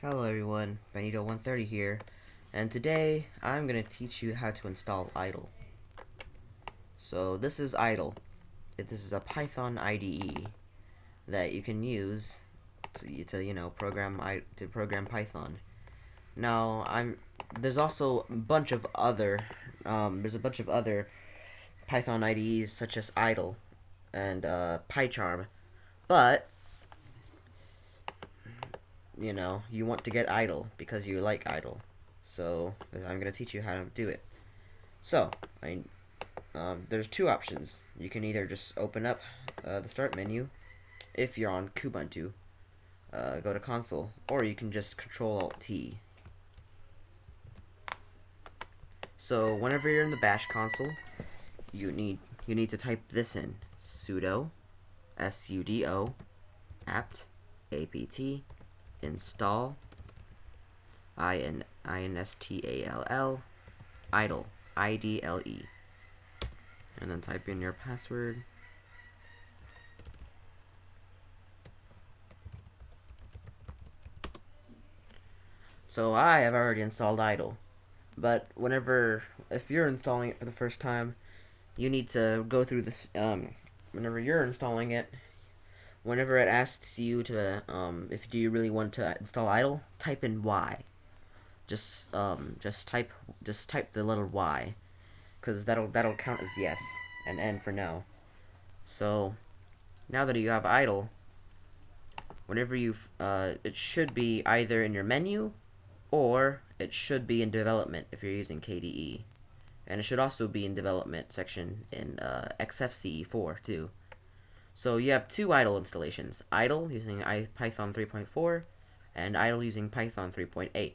Hello everyone, Benito130 here, and today I'm going to teach you how to install idle. So this is idle. This is a Python IDE that you can use to program Python. Now there's also a bunch of other Python IDEs such as idle and PyCharm, but you want to get idle because you like idle. So I'm going to teach you how to do it. So there's two options. You can either just open up the start menu if you're on Kubuntu, go to console, or you can just Control-Alt-T. So whenever you're in the bash console, you need to type this in: sudo apt install install idle idle, and then type in your password. So I have already installed idle, but if you're installing it for the first time, you need to go through this. Whenever you're installing it, whenever it asks you to if do you really want to install idle, type in Y. Just type the letter Y, because that'll count as yes, and N for no. So now that you have idle, whenever it should be either in your menu, or it should be in development if you're using KDE, and it should also be in development section in XFCE4 too. So you have two idle installations: idle using Python 3.4 and idle using Python 3.8.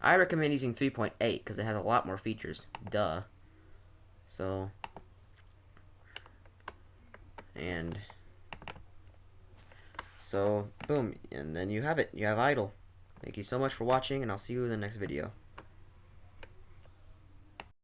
I recommend using 3.8 because it has a lot more features. Duh. So boom, and then you have it. You have idle. Thank you so much for watching, and I'll see you in the next video.